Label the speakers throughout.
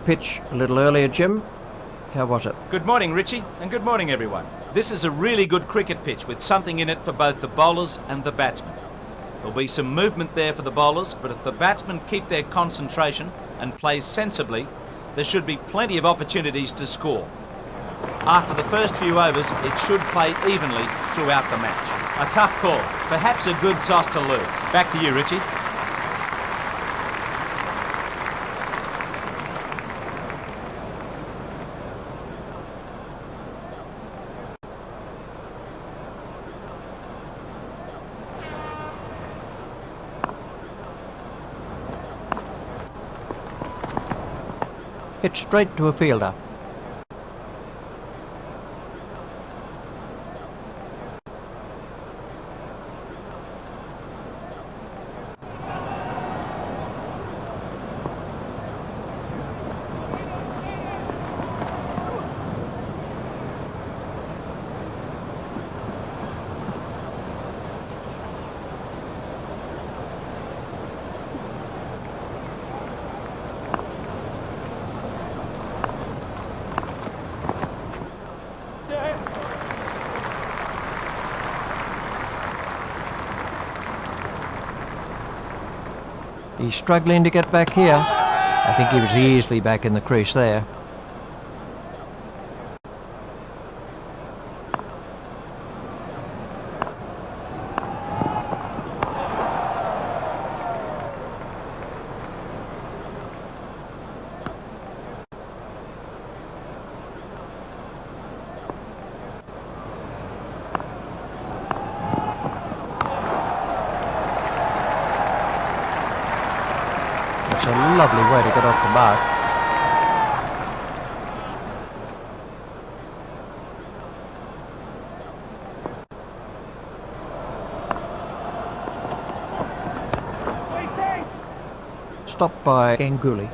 Speaker 1: pitch a little earlier, Jim. How was it?
Speaker 2: Good morning, Richie, and good morning, everyone. This is a really good cricket pitch with something in it for both the bowlers and the batsmen. There'll be some movement there for the bowlers, but if the batsmen keep their concentration and play sensibly, there should be plenty of opportunities to score. After the first few overs, it should play evenly throughout the match. A tough call, perhaps a good toss to lose. Back to you, Richie.
Speaker 1: Hit straight to a fielder. He's struggling to get back here. I think he was easily back in the crease there. It's a lovely way to get off the mark. Stopped by Ganguly.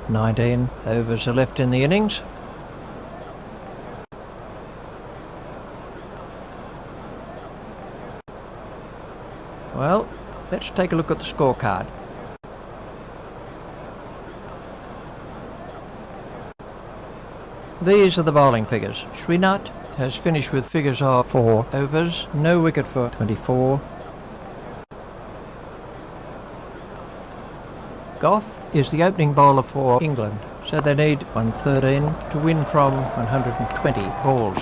Speaker 1: "19 overs are left in the innings. Well, let's take a look at the scorecard. These are the bowling figures. Srinath has finished with figures of 4 overs, no wicket for 24. Gough is the opening bowler for England, so they need 113 to win from 120 balls.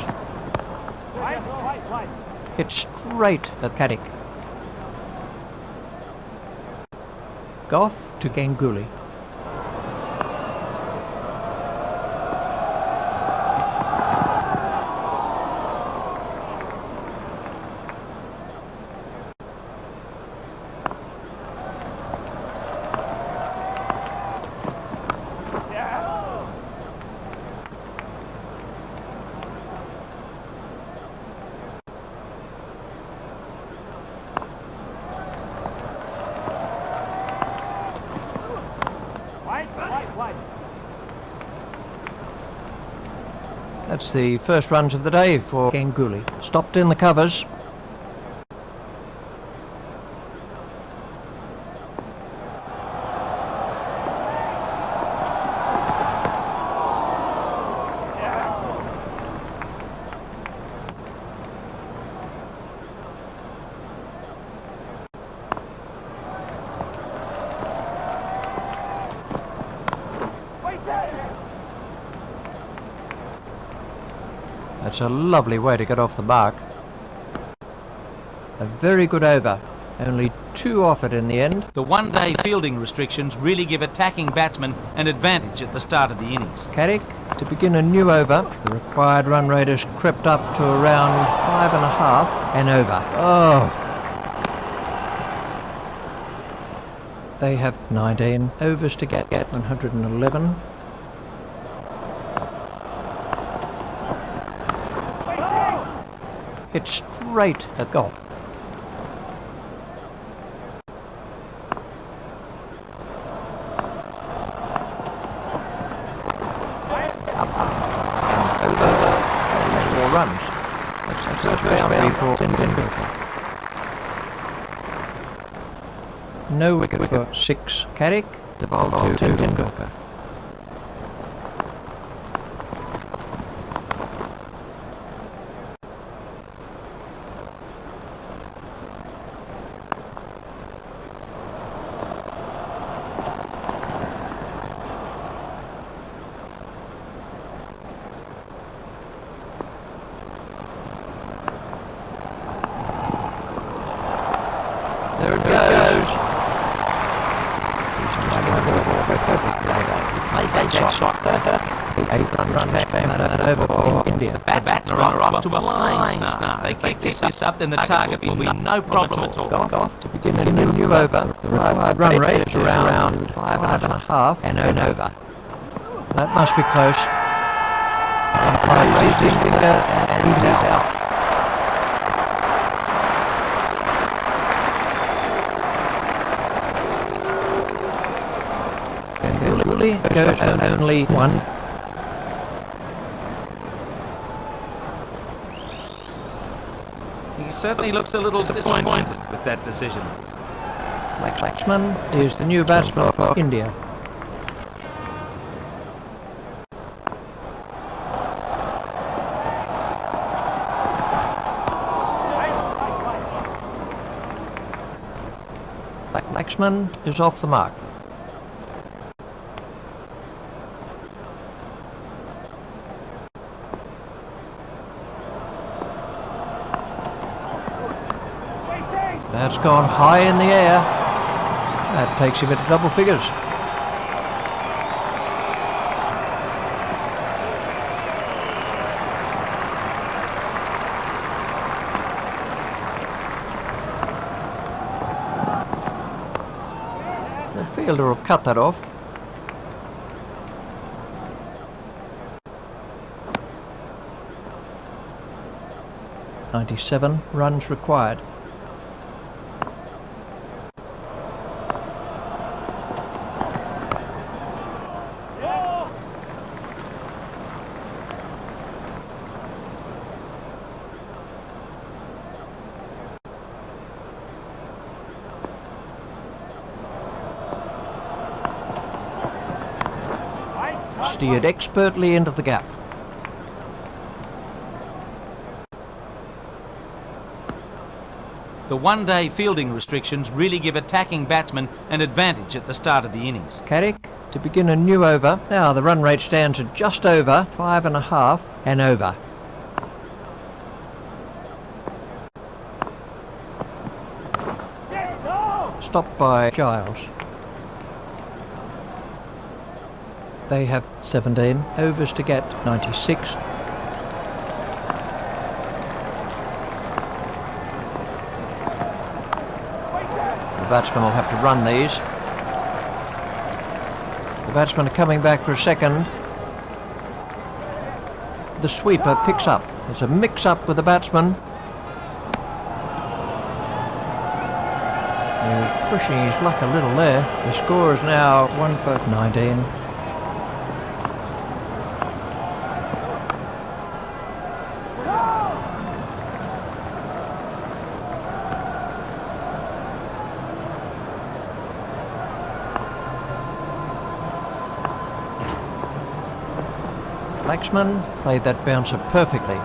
Speaker 1: Hit straight at Caddick. Gough to Ganguly. That's the first runs of the day for Ganguly. Stopped in the covers. That's a lovely way to get off the mark. A very good over. Only 2 offered in the end.
Speaker 2: The one-day fielding restrictions really give attacking batsmen an advantage at the start of the innings.
Speaker 1: Caddick to begin a new over. The required run rate has crept up to around 5.5 and over. Oh! They have 19 overs to get 111. Hit straight at Gough. 4 runs. That's the first boundary for Tendulkar. No wicket for 6. Carrick to bowl to Tendulkar. There it goes. The 8 runs came out over for India.
Speaker 2: The batsmen are off to a flying start. They keep this up, then the target will be no problem at all.
Speaker 1: Gough to begin a new over. The required run rate is around 5.5 and over. That must be close. Umpire raises his finger and he's out. Ganguly goes on only 1.
Speaker 2: He certainly looks a little disappointed with that decision.
Speaker 1: Laxman is the new batsman for India. Laxman is off the mark. That's gone high in the air. That takes him into double figures. The fielder will cut that off. .97 runs required. Steered expertly into the gap.
Speaker 2: The one-day fielding restrictions really give attacking batsmen an advantage at the start of the innings.
Speaker 1: Carrick to begin a new over. Now the run rate stands at just over 5.5 and over. Stopped by Giles. They have 17 overs to get 96. The batsmen will have to run these. The batsmen are coming back for a second. The sweeper picks up. There's a mix-up with the batsman. He's pushing his luck a little there. The score is now 1 for 19. Laxman played that bouncer perfectly.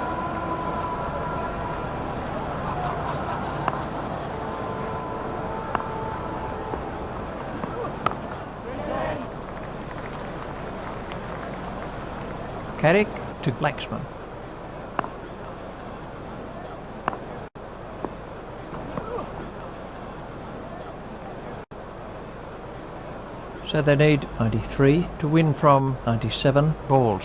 Speaker 1: Carrick to Laxman. So they need 93 to win from 97 balls.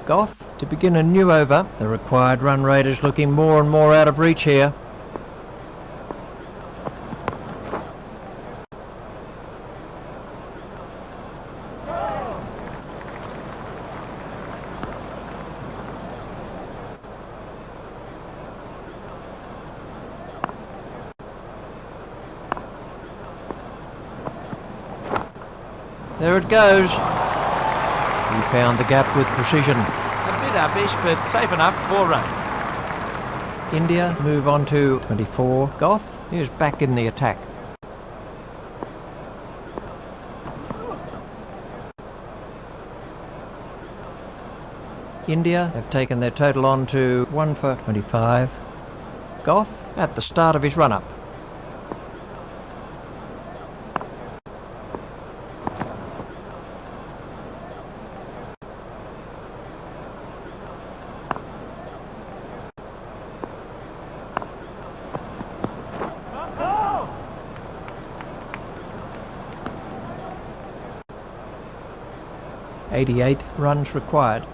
Speaker 1: Gough to begin a new over. The required run rate is looking more and more out of reach here. There it goes. He found the gap with precision.
Speaker 2: A bit uppish, but safe enough, 4 runs.
Speaker 1: India move on to 24. Gough is back in the attack. India have taken their total on to 1 for 25. Gough at the start of his run-up. .88 runs required.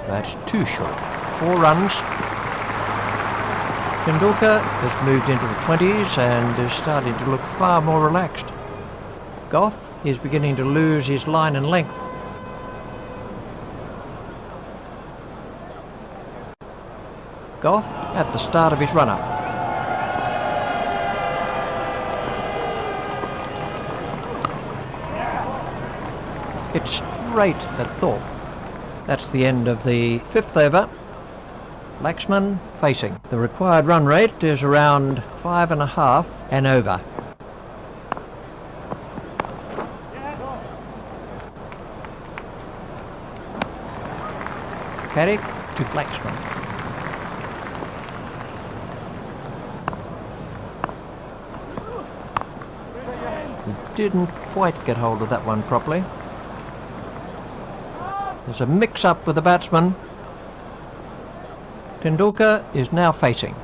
Speaker 1: That's too short. 4 runs. Tendulkar has moved into the 20s and is starting to look far more relaxed. Gough is beginning to lose his line and length. Gough at the start of his run-up. It's straight at Thorpe. That's the end of the 5th over. Laxman facing. The required run rate is around 5.5 and over. Carrick to Laxman. He didn't quite get hold of that one properly. There's a mix-up with the batsman. Tendulkar is now facing.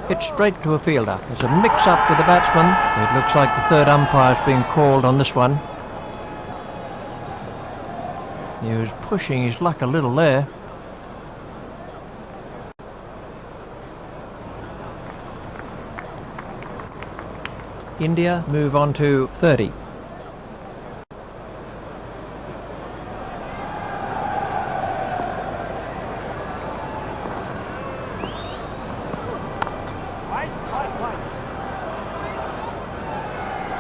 Speaker 1: It's straight to a fielder. There's a mix-up with the batsman. It looks like the third umpire's being called on this one. He was pushing his luck a little there. India move on to 30.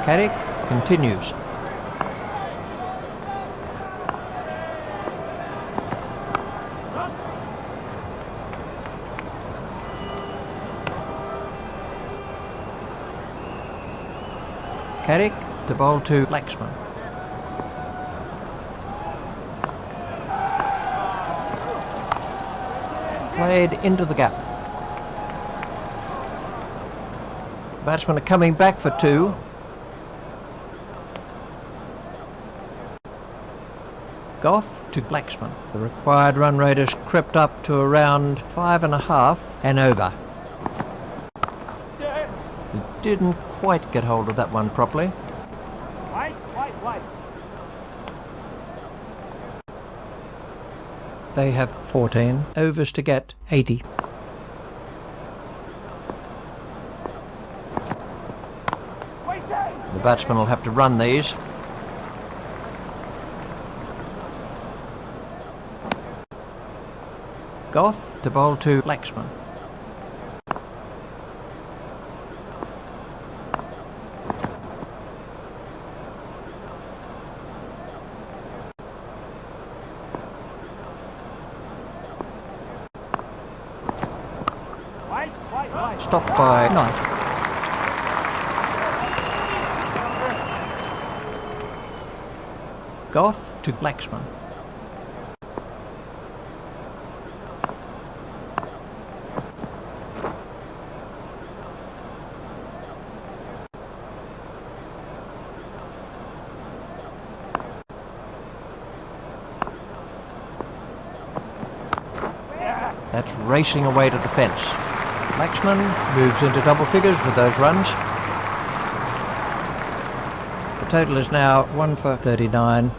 Speaker 1: Carrick continues. Carrick to bowl to Laxman. Played into the gap. Batsmen are coming back for 2. Gough to Laxman. The required run rate has crept up to around 5.5 and over. He didn't quite get hold of that one properly. They have 14 overs to get 80. The batsman will have to run these. Gough to bowl to Laxman. Stopped by Knight. Gough to Laxman. That's racing away to the fence. Laxman moves into double figures with those runs. The total is now 1 for 39.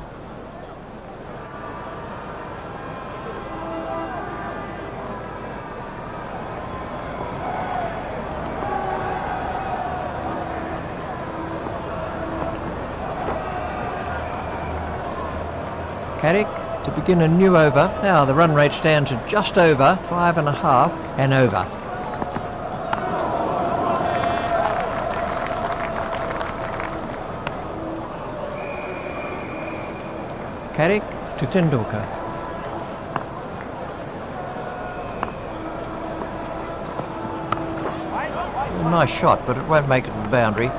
Speaker 1: Carrick to begin a new over. Now the run rate stands at just over 5.5 and over. Carrick to Tendulkar. A nice shot, but it won't make it to the boundary.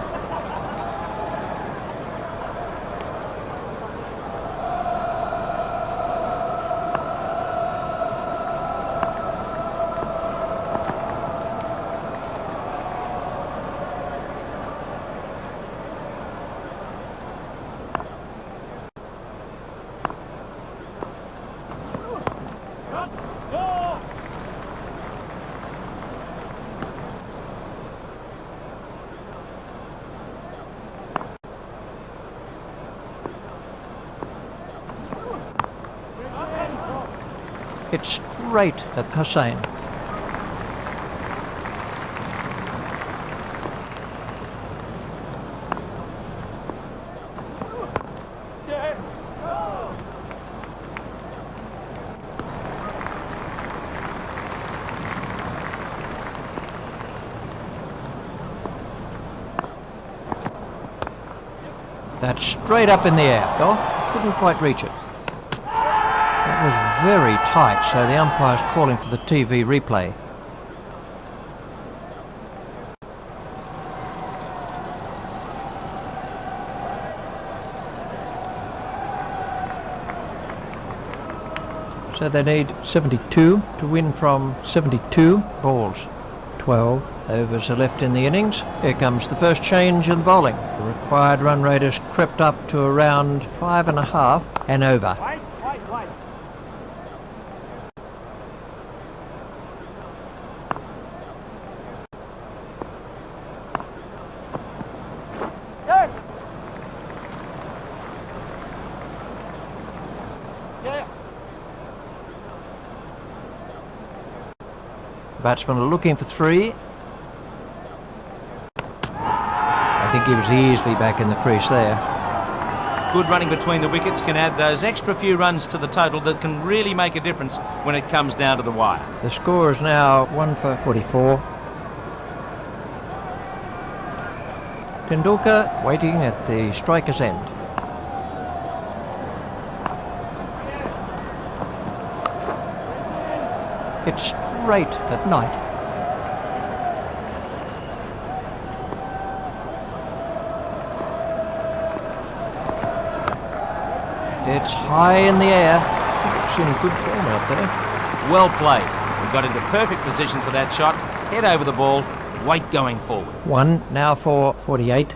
Speaker 1: It's straight at Hussain. That's straight up in the air. Gough couldn't quite reach it. That was very tight, so the umpire's calling for the TV replay. So they need 72 to win from 72 balls. 12 overs are left in the innings. Here comes the first change in the bowling. The required run rate has crept up to around 5.5 and over. Batsmen are looking for 3. I think he was easily back in the crease there.
Speaker 2: Good running between the wickets can add those extra few runs to the total that can really make a difference when it comes down to the wire.
Speaker 1: The score is now 1 for 44. Tendulkar waiting at the striker's end. It's straight at night. It's high in the air. It's in good form out there.
Speaker 2: Well played. We got into perfect position for that shot. Head over the ball, weight going forward.
Speaker 1: 1 now for 48.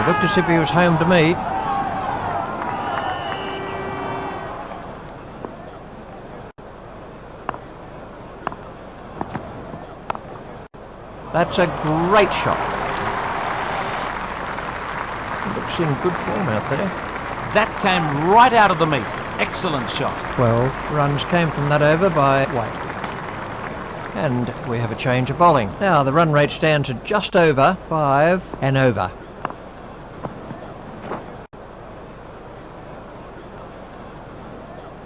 Speaker 1: He looked as if he was home to me. That's a great shot. Looks in good form out there.
Speaker 2: That came right out of the meat. Excellent shot.
Speaker 1: 12 runs came from that over by White. And we have a change of bowling. Now the run rate stands at just over 5 and over.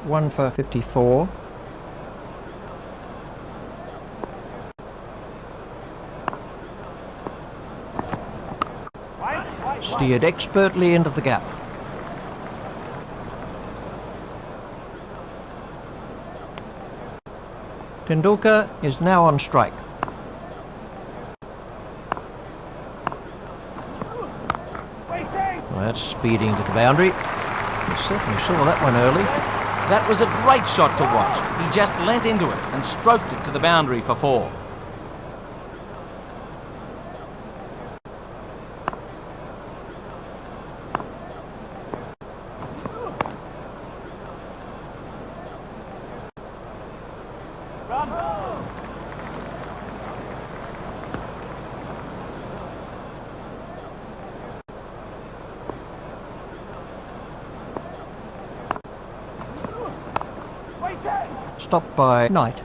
Speaker 1: One for 54. Steered expertly into the gap. Tendulkar is now on strike. Well, that's speeding to the boundary. You certainly saw that one early.
Speaker 2: That was a great shot to watch. He just leant into it and stroked it to the boundary for 4.
Speaker 1: stopped by Knight.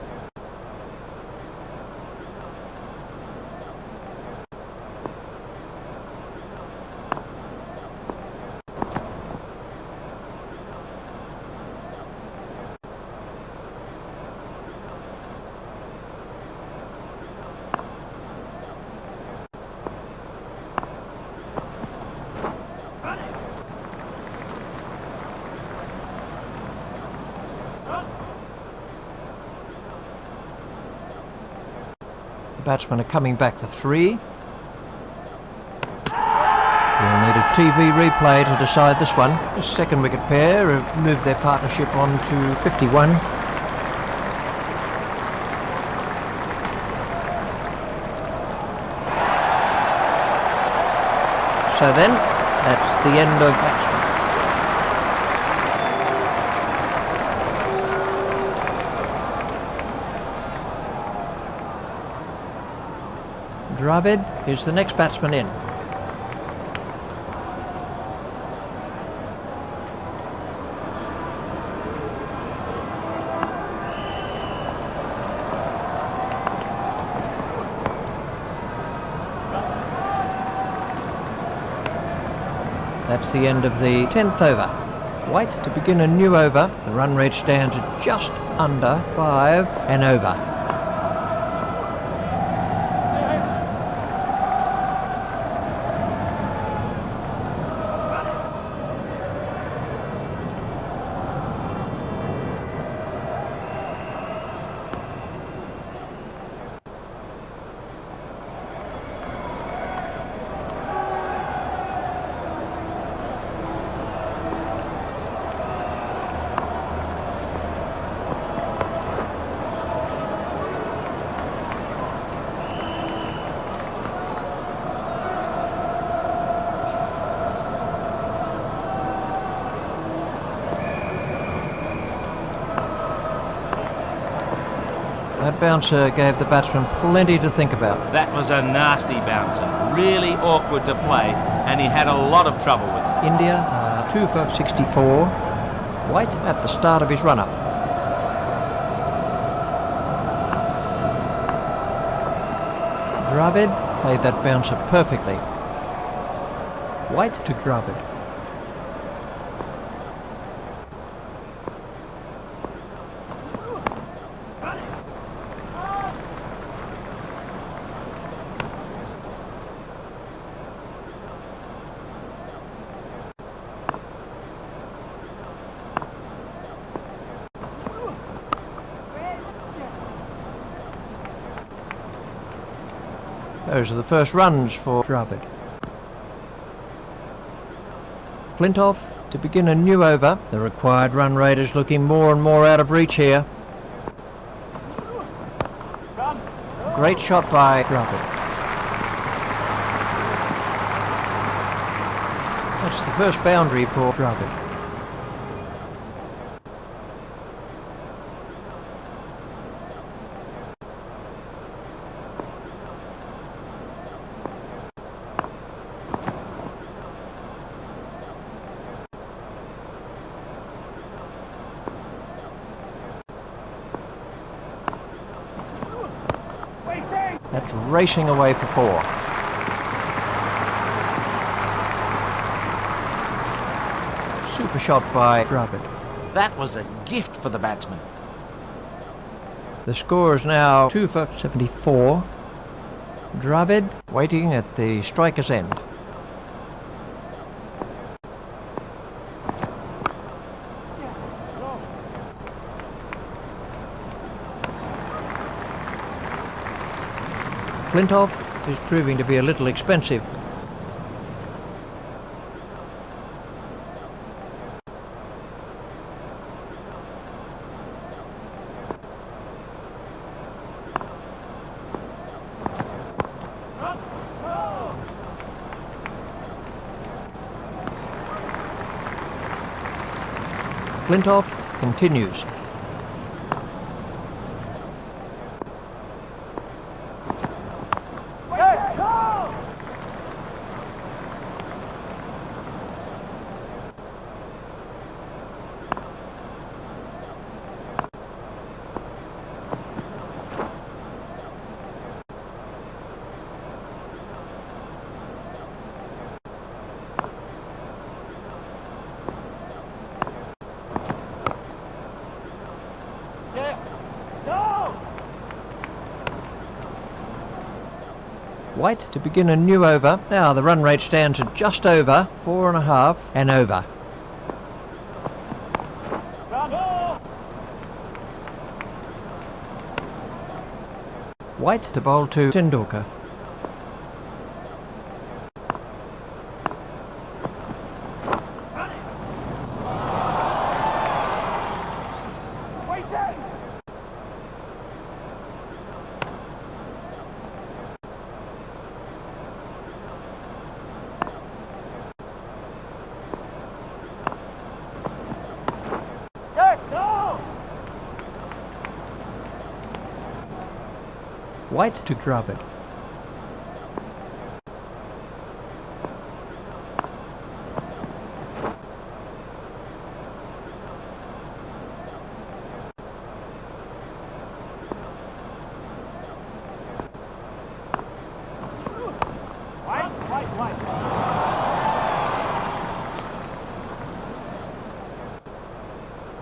Speaker 1: The batsmen are coming back for 3. We'll need a TV replay to decide this one. The second wicket pair have moved their partnership on to 51. So then, that's the end of batsmen. Dravid is the next batsman in. That's the end of the 10th over. White to begin a new over. The run rate stands at just under 5 and over. That bouncer gave the batsman plenty to think about.
Speaker 2: That was a nasty bouncer. Really awkward to play, and he had a lot of trouble with it.
Speaker 1: India are 2 for 64. White at the start of his run-up. Dravid played that bouncer perfectly. White to Dravid. Those are the first runs for Dravid. Flintoff to begin a new over. The required run rate is looking more and more out of reach here. Great shot by Dravid. That's the first boundary for Dravid. That's racing away for 4. Super shot by Dravid.
Speaker 2: That was a gift for the batsman.
Speaker 1: The score is now 2 for 74. Dravid waiting at the striker's end. Flintoff is proving to be a little expensive. Flintoff continues. White to begin a new over. Now the run rate stands at just over 4.5 and over. White to bowl to Tendulkar. White to Dravid.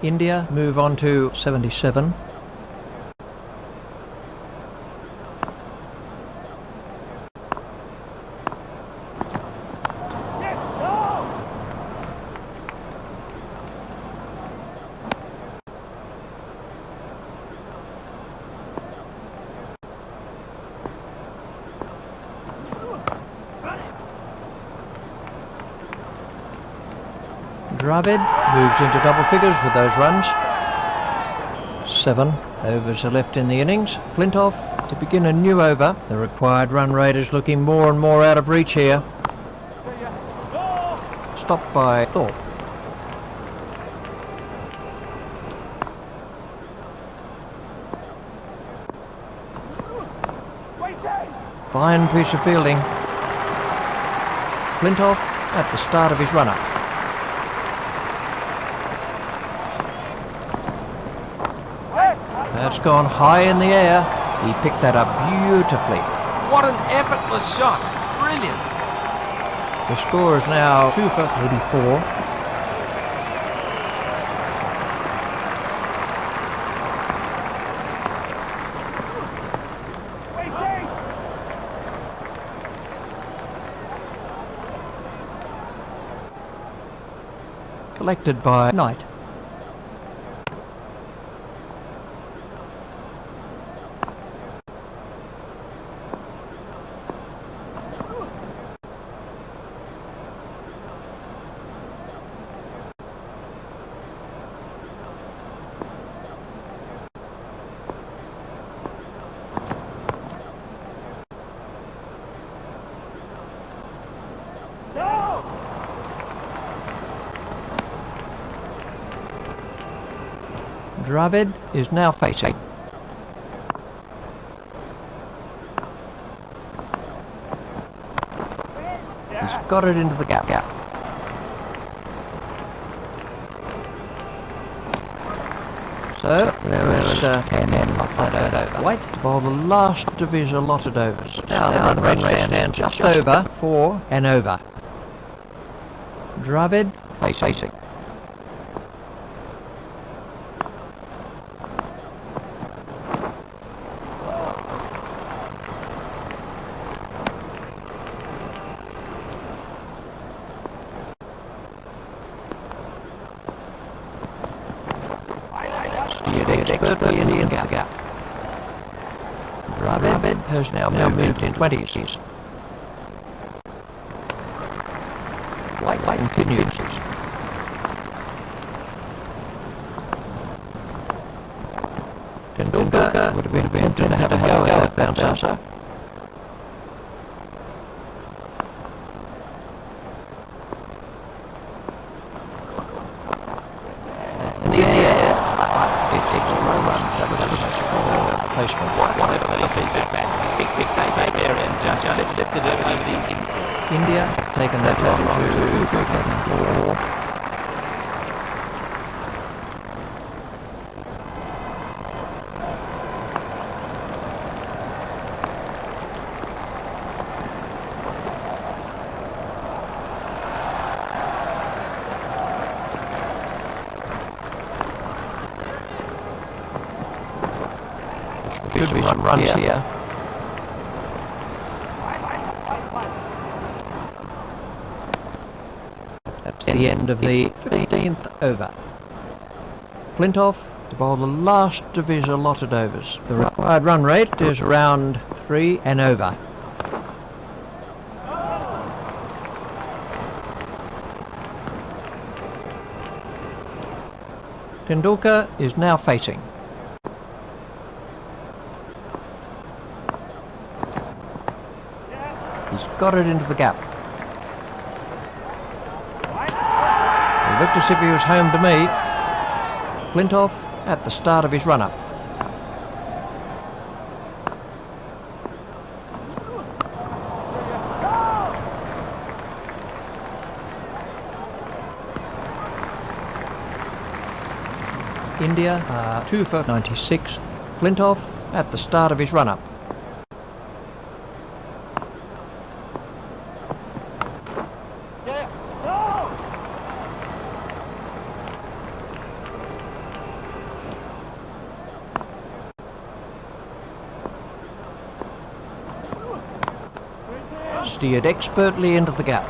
Speaker 1: India move on to 77. Dravid moves into double figures with those runs. 7 overs are left in the innings. Flintoff to begin a new over. The required run rate is looking more and more out of reach here. Stopped by Thorpe. Fine piece of fielding. Flintoff at the start of his run-up. That's gone high in the air. He picked that up beautifully.
Speaker 2: What an effortless shot. Brilliant.
Speaker 1: The score is now 2 for 84. Collected by Knight. Dravid is now facing. He's got it into the gap. So there is 10 over. White to bowl the last of his allotted overs. Now the run rate stands just over 4 and over. Dravid facing. Expertly in the gap. Dravid has now moved in 20s. White continues. Tendulkar would have been tempted to have a go at that bouncer. In the air, it takes a run. That was a placement. Whatever they say, sit back. Pick this safe area and just lifted it over the infield. India taken that long to 2 4. Should be some runs here. It's the end of the 15th over. Flintoff to bowl the last of his allotted overs. The required run rate is around 3 and over. Tendulkar is now facing. He's got it into the gap. It looked as if he was home to me. Flintoff at the start of his run-up. India 2 for 96. Flintoff at the start of his run-up. Steered expertly into the gap.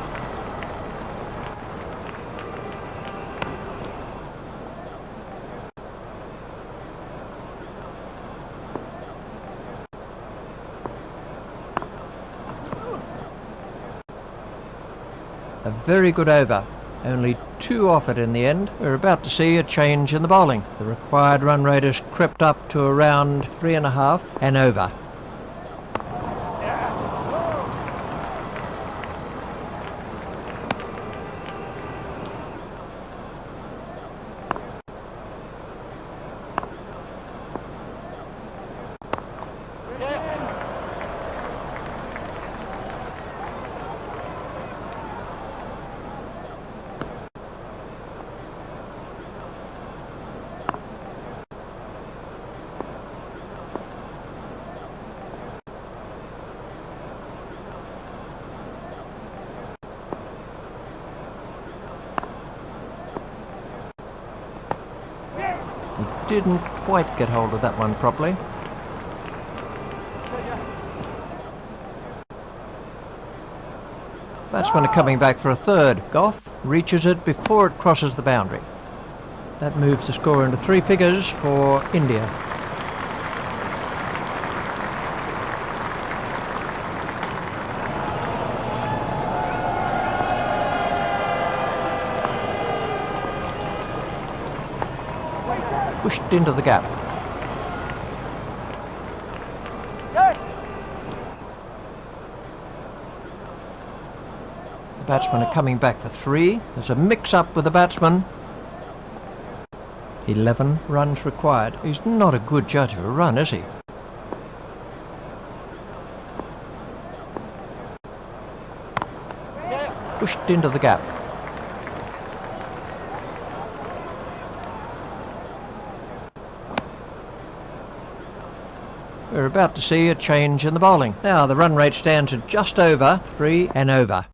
Speaker 1: A very good over. Only 2 off it in the end. We're about to see a change in the bowling. The required run rate has crept up to around 3.5 and over. Didn't quite get hold of that one properly. Batsmen are coming back for a third. Gough reaches it before it crosses the boundary. That moves the score into 3 figures for India. Pushed into the gap. The batsmen are coming back for 3. There's a mix-up with the batsman. 11 runs required. He's not a good judge of a run, is he? Pushed into the gap. We're about to see a change in the bowling. Now the run rate stands at just over 3 and over.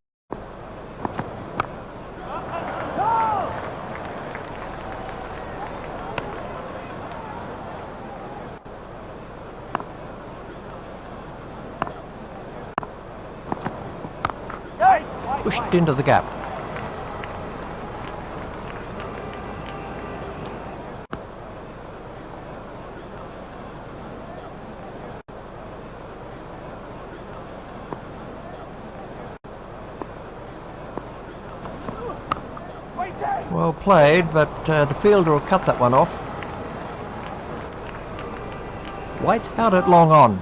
Speaker 1: Pushed into the gap. Well played, but the fielder will cut that one off. White out at long on.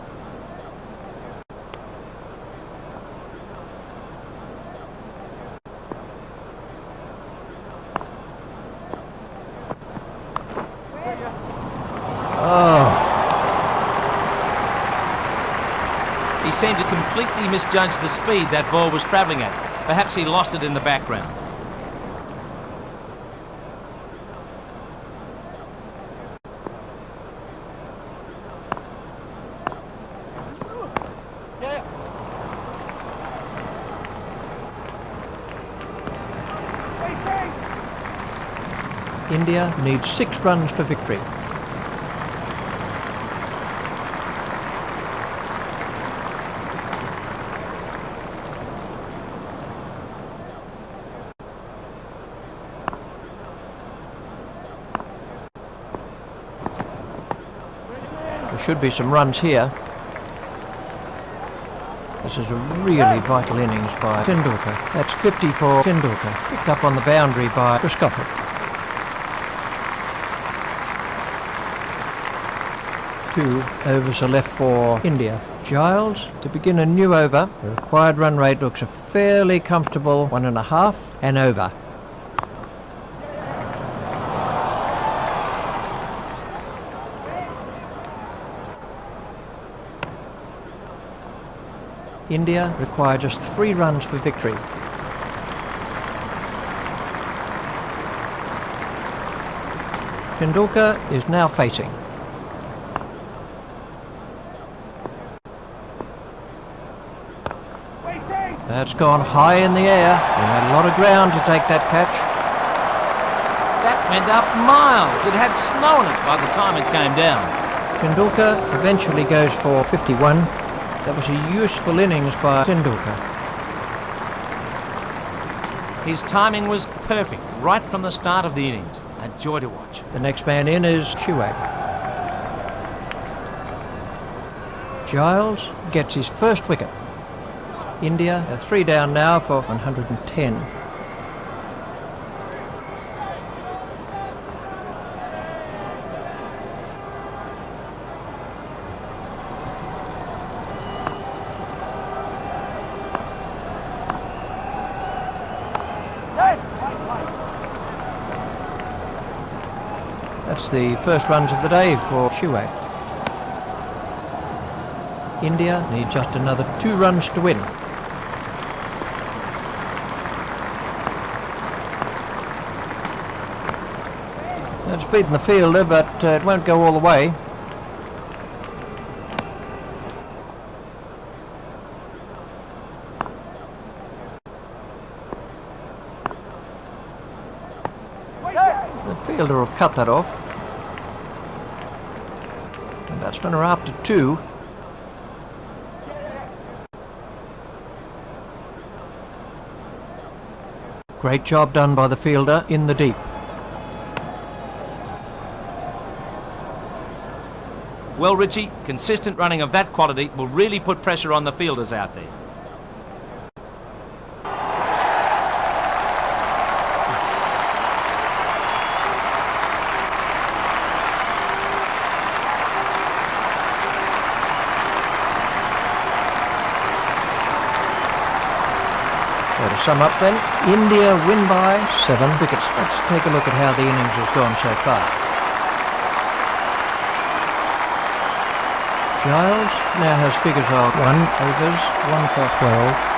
Speaker 2: He seemed to completely misjudge the speed that ball was travelling at. Perhaps he lost it in the background.
Speaker 1: India needs 6 runs for victory. should be some runs here. This is a really vital innings by Tendulkar. That's 50 for Tendulkar. Picked up on the boundary by Christopher. 2 overs are left for India. Giles to begin a new over. The required run rate looks a fairly comfortable 1.5 and over. India require just 3 runs for victory. Tendulkar is now facing. That's gone high in the air. He had a lot of ground to take that catch.
Speaker 2: That went up miles. It had snow on it by the time it came down.
Speaker 1: Tendulkar eventually goes for 51. That was a useful innings by Tendulkar.
Speaker 2: His timing was perfect right from the start of the innings. A joy to watch.
Speaker 1: The next man in is Chewag. Giles gets his first wicket. India are 3 down now for 110. That's the first runs of the day for Chewag. India need just another 2 runs to win. It's beaten the fielder, but it won't go all the way. The fielder will cut that off. And batsmen are after 2. Great job done by the fielder in the deep.
Speaker 2: Well, Richie, consistent running of that quality will really put pressure on the fielders out there.
Speaker 1: So to sum up then, India win by 7 wickets. Let's take a look at how the innings has gone so far. Giles now has figures of 1 overs, 1 for 12,